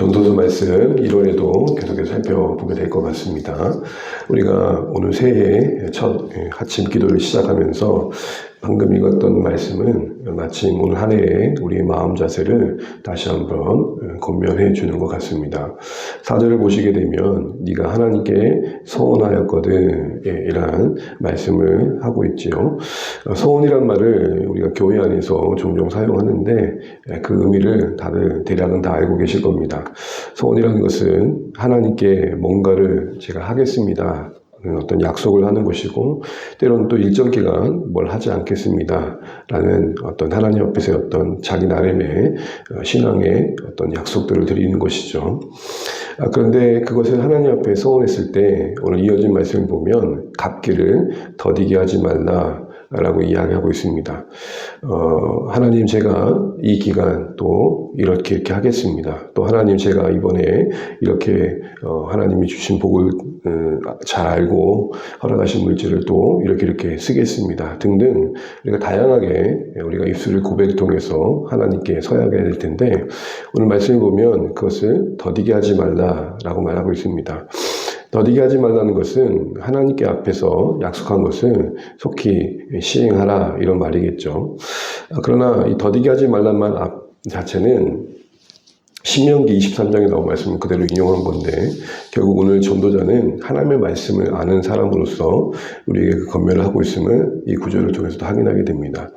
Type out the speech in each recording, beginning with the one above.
전도서 말씀 1월에도 계속해서 살펴보게 될 것 같습니다. 우리가 오늘 새해 첫 아침 기도를 시작하면서 방금 읽었던 말씀은 마침 오늘 한 해에 우리의 마음 자세를 다시 한번 권면해 주는 것 같습니다. 4절을 보시게 되면 네가 하나님께 서원하였거든, 이러한 말씀을 하고 있지요. 서원이란 말을 우리가 교회 안에서 종종 사용하는데 그 의미를 다들 대략은 다 알고 계실 겁니다. 서원이라는 것은 하나님께 뭔가를 제가 하겠습니다, 어떤 약속을 하는 것이고, 때로는 또 일정 기간 뭘 하지 않겠습니다 라는 어떤 하나님 앞에서의 어떤 자기 나름의 신앙의 어떤 약속들을 드리는 것이죠. 그런데 그것을 하나님 앞에 서원했을 때 오늘 이어진 말씀을 보면 갚기를 더디게 하지 말라 라고 이야기하고 있습니다. 하나님, 제가 이 기간 또 이렇게 하겠습니다. 또 하나님, 제가 이번에 이렇게 하나님이 주신 복을 잘 알고 허락하신 물질을 또 이렇게 쓰겠습니다 등등, 우리가 다양하게 우리가 입술을 고백을 통해서 하나님께 서야게 될 텐데, 오늘 말씀을 보면 그것을 더디게 하지 말라라고 말하고 있습니다. 더디게 하지 말라는 것은 하나님께 앞에서 약속한 것을 속히 시행하라, 이런 말이겠죠. 그러나 이 더디게 하지 말라는 말 자체는 신명기 23장에 나온 말씀을 그대로 인용한 건데, 결국 오늘 전도자는 하나님의 말씀을 아는 사람으로서 우리에게 그 권면을 하고 있음을 이 구절을 통해서도 확인하게 됩니다.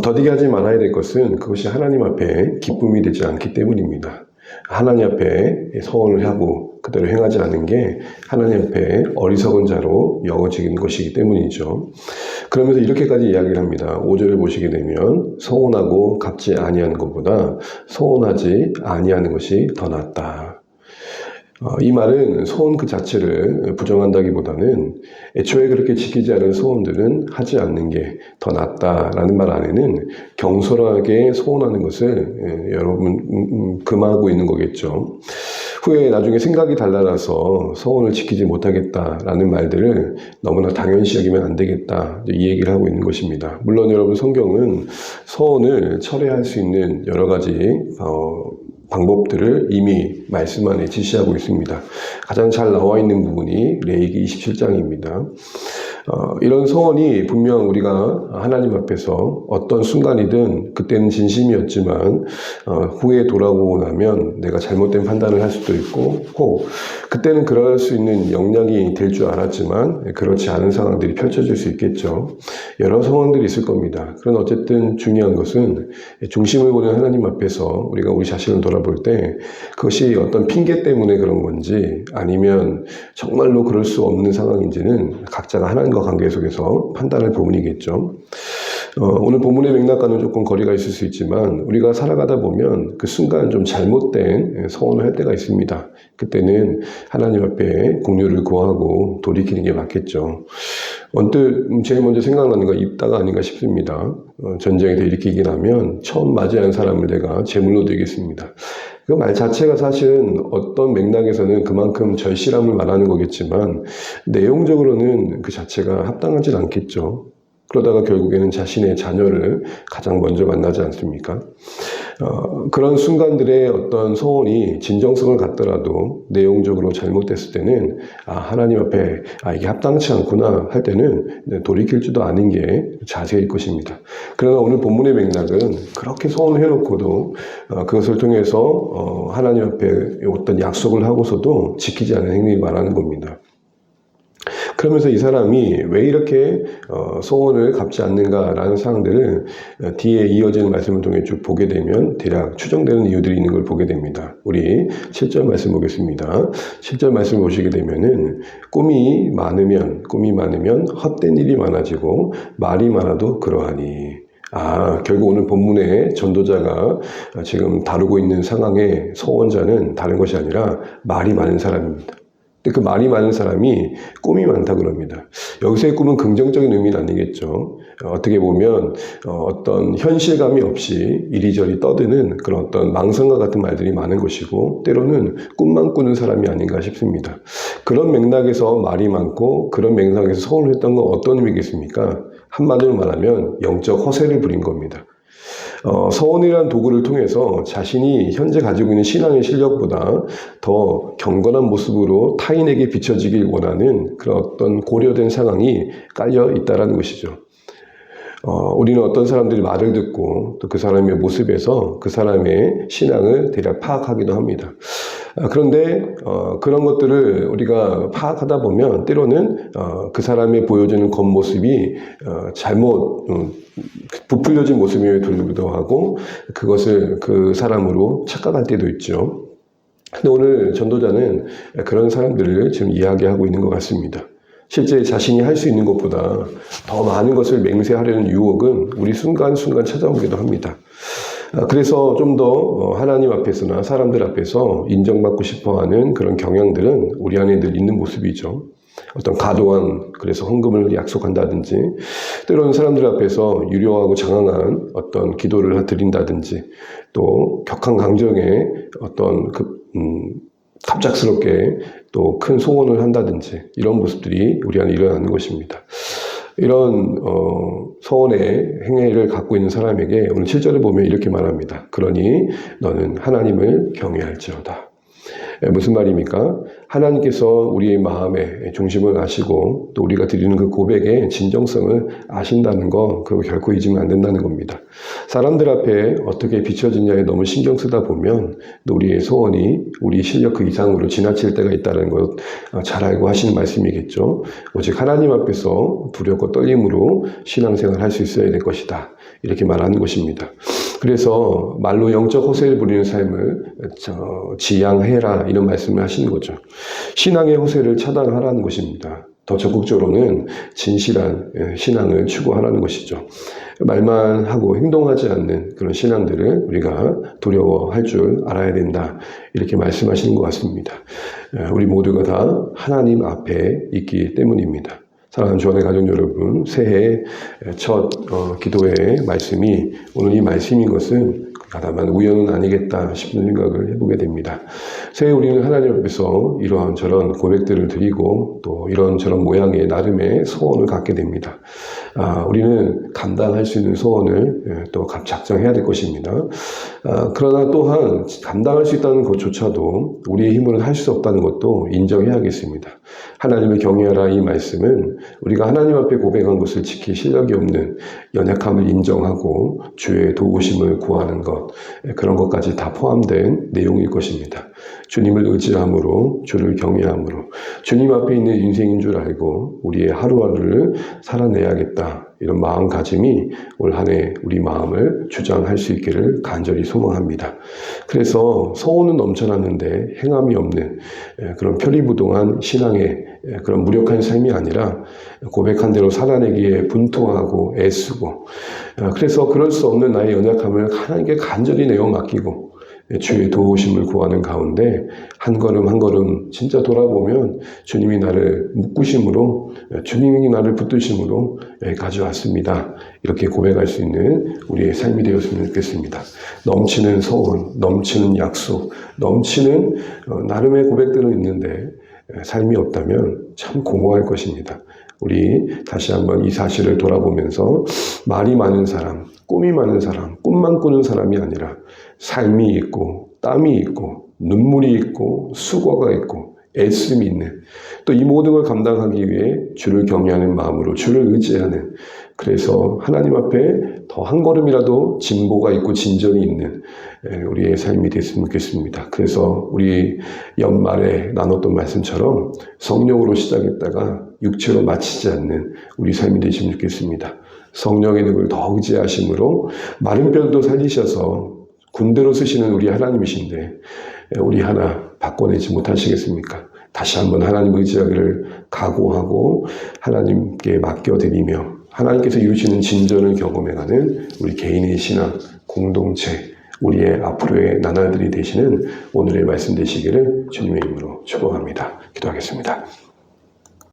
더디게 하지 말아야 될 것은 그것이 하나님 앞에 기쁨이 되지 않기 때문입니다. 하나님 앞에 서원을 하고 그대로 행하지 않은 게 하나님 앞에 어리석은 자로 여겨지는 것이기 때문이죠. 그러면서 이렇게까지 이야기를 합니다. 5절을 보시게 되면 서원하고 갚지 아니하는 것보다 서원하지 아니하는 것이 더 낫다. 이 말은 소원 그 자체를 부정한다기보다는 애초에 그렇게 지키지 않은 소원들은 하지 않는 게 더 낫다라는 말 안에는 경솔하게 소원하는 것을 여러분 금하고 있는 거겠죠. 후에 나중에 생각이 달라서 소원을 지키지 못하겠다라는 말들을 너무나 당연시 여기면 안 되겠다, 이 얘기를 하고 있는 것입니다. 물론 여러분, 성경은 소원을 철회할 수 있는 여러 가지 방법들을 이미 말씀 안에 지시하고 있습니다. 가장 잘 나와 있는 부분이 레위기 27장입니다. 이런 소원이 분명 우리가 하나님 앞에서 어떤 순간이든, 그때는 진심이었지만 후에 돌아오고 나면 내가 잘못된 판단을 할 수도 있고, 혹 그때는 그럴 수 있는 역량이 될 줄 알았지만 그렇지 않은 상황들이 펼쳐질 수 있겠죠. 여러 상황들이 있을 겁니다. 그러나 어쨌든 중요한 것은 중심을 보는 하나님 앞에서 우리가 우리 자신을 돌아볼 때 그것이 어떤 핑계 때문에 그런 건지 아니면 정말로 그럴 수 없는 상황인지는 각자가 하나님과 관계 속에서 판단할 부분이겠죠. 오늘 본문의 맥락과는 조금 거리가 있을 수 있지만 우리가 살아가다 보면 그 순간 좀 잘못된 서원을 할 때가 있습니다. 그때는 하나님 앞에 공유를 구하고 돌이키는 게 맞겠죠. 언뜻 제일 먼저 생각나는 건 입다가 아닌가 싶습니다. 전쟁에서 이렇게 이기나면 처음 맞이한 사람을 내가 제물로 드리겠습니다. 그 말 자체가 사실은 어떤 맥락에서는 그만큼 절실함을 말하는 거겠지만 내용적으로는 그 자체가 합당하진 않겠죠. 그러다가 결국에는 자신의 자녀를 가장 먼저 만나지 않습니까? 그런 순간들의 어떤 소원이 진정성을 갖더라도 내용적으로 잘못됐을 때는 하나님 앞에 이게 합당치 않구나 할 때는 돌이킬 줄도 아는 게 자세일 것입니다. 그러나 오늘 본문의 맥락은 그렇게 소원을 해놓고도 그것을 통해서 하나님 앞에 어떤 약속을 하고서도 지키지 않은 행위를 말하는 겁니다. 그러면서 이 사람이 왜 이렇게 소원을 갚지 않는가라는 사항들을 뒤에 이어지는 말씀을 통해 쭉 보게 되면 대략 추정되는 이유들이 있는 걸 보게 됩니다. 우리 7절 말씀 보겠습니다. 7절 말씀 보시게 되면은 꿈이 많으면 헛된 일이 많아지고 말이 많아도 그러하니. 결국 오늘 본문의 전도자가 지금 다루고 있는 상황의 소원자는 다른 것이 아니라 말이 많은 사람입니다. 그 말이 많은 사람이 꿈이 많다 그럽니다. 여기서의 꿈은 긍정적인 의미는 아니겠죠. 어떻게 보면 어떤 현실감이 없이 이리저리 떠드는 그런 어떤 망상과 같은 말들이 많은 것이고, 때로는 꿈만 꾸는 사람이 아닌가 싶습니다. 그런 맥락에서 말이 많고 그런 맥락에서 소원을 했던 건 어떤 의미겠습니까? 한마디로 말하면 영적 허세를 부린 겁니다. 서원이라는 도구를 통해서 자신이 현재 가지고 있는 신앙의 실력보다 더 경건한 모습으로 타인에게 비춰지길 원하는 그런 어떤 고려된 상황이 깔려 있다는 것이죠. 우리는 어떤 사람들이 말을 듣고 또 그 사람의 모습에서 그 사람의 신앙을 대략 파악하기도 합니다. 그런데 그런 것들을 우리가 파악하다 보면 때로는 그 사람이 보여주는 겉모습이 잘못 부풀려진 모습임에 불구하고 그것을 그 사람으로 착각할 때도 있죠. 근데 오늘 전도자는 그런 사람들을 지금 이야기하고 있는 것 같습니다. 실제 자신이 할 수 있는 것보다 더 많은 것을 맹세하려는 유혹은 우리 순간순간 찾아오기도 합니다. 그래서 좀 더 하나님 앞에서나 사람들 앞에서 인정받고 싶어하는 그런 경향들은 우리 안에 늘 있는 모습이죠. 어떤 과도한 그래서 헌금을 약속한다든지 때로는 사람들 앞에서 유료하고 장황한 어떤 기도를 드린다든지 또 격한 강정에 어떤 갑작스럽게 또 큰 소원을 한다든지 이런 모습들이 우리 안에 일어나는 것입니다. 이런 서원의 행위를 갖고 있는 사람에게 오늘 7절을 보면 이렇게 말합니다. 그러니 너는 하나님을 경외할지어다. 무슨 말입니까? 하나님께서 우리의 마음의 중심을 아시고 또 우리가 드리는 그 고백의 진정성을 아신다는 거 그거 결코 잊으면 안 된다는 겁니다. 사람들 앞에 어떻게 비춰지냐에 너무 신경 쓰다 보면 또 우리의 소원이 우리 실력 그 이상으로 지나칠 때가 있다는 것 잘 알고 하시는 말씀이겠죠. 오직 하나님 앞에서 두렵고 떨림으로 신앙생활을 할 수 있어야 될 것이다. 이렇게 말하는 것입니다. 그래서 말로 영적 호세를 부리는 삶을 지양해라 이런 말씀을 하시는 거죠. 신앙의 호세를 차단하라는 것입니다. 더 적극적으로는 진실한 신앙을 추구하라는 것이죠. 말만 하고 행동하지 않는 그런 신앙들을 우리가 두려워할 줄 알아야 된다. 이렇게 말씀하시는 것 같습니다. 우리 모두가 다 하나님 앞에 있기 때문입니다. 사랑하는 주안의 가족 여러분, 새해 첫 기도의 말씀이 오늘 이 말씀인 것은 다만 우연은 아니겠다 싶은 생각을 해보게 됩니다. 새해 우리는 하나님 앞에서 이러한 저런 고백들을 드리고 또 이런 저런 모양의 나름의 소원을 갖게 됩니다. 우리는 감당할 수 있는 소원을 또 작정해야 될 것입니다. 그러나 또한 감당할 수 있다는 것조차도 우리의 힘으로는 할 수 없다는 것도 인정해야겠습니다. 하나님을 경외하라 이 말씀은 우리가 하나님 앞에 고백한 것을 지킬 실력이 없는 연약함을 인정하고 주의 도우심을 구하는 것, 그런 것까지 다 포함된 내용일 것입니다. 주님을 의지함으로, 주를 경외함으로, 주님 앞에 있는 인생인 줄 알고 우리의 하루하루를 살아내야겠다. 이런 마음가짐이 올 한 해 우리 마음을 주장할 수 있기를 간절히 소망합니다. 그래서 소원은 넘쳐났는데 행함이 없는 그런 표리부동한 신앙의 그런 무력한 삶이 아니라 고백한 대로 살아내기에 분투하고 애쓰고 그래서 그럴 수 없는 나의 연약함을 하나님께 간절히 내어 맡기고 주의 도우심을 구하는 가운데 한 걸음 한 걸음 진짜 돌아보면 주님이 나를 묶으심으로 주님이 나를 붙드심으로 여기까지 왔습니다. 이렇게 고백할 수 있는 우리의 삶이 되었으면 좋겠습니다. 넘치는 소원, 넘치는 약속, 넘치는 나름의 고백들은 있는데 삶이 없다면 참 공허할 것입니다. 우리 다시 한번 이 사실을 돌아보면서 말이 많은 사람, 꿈이 많은 사람, 꿈만 꾸는 사람이 아니라 삶이 있고 땀이 있고 눈물이 있고 수고가 있고 애씀이 있는 또 이 모든 걸 감당하기 위해 주를 경외하는 마음으로 주를 의지하는 그래서 하나님 앞에 더 한 걸음이라도 진보가 있고 진전이 있는 우리의 삶이 됐으면 좋겠습니다. 그래서 우리 연말에 나눴던 말씀처럼 성령으로 시작했다가 육체로 마치지 않는 우리 삶이 되시면 좋겠습니다. 성령의 능을 더 의지하심으로 마른 뼈도 살리셔서 군대로 쓰시는 우리 하나님이신데 우리 하나 바꿔내지 못하시겠습니까? 다시 한번 하나님 의지하기를 각오하고 하나님께 맡겨드리며 하나님께서 이루시는 진전을 경험해가는 우리 개인의 신앙, 공동체, 우리의 앞으로의 나날들이 되시는 오늘의 말씀 되시기를 주님의 이름으로 축복합니다. 기도하겠습니다.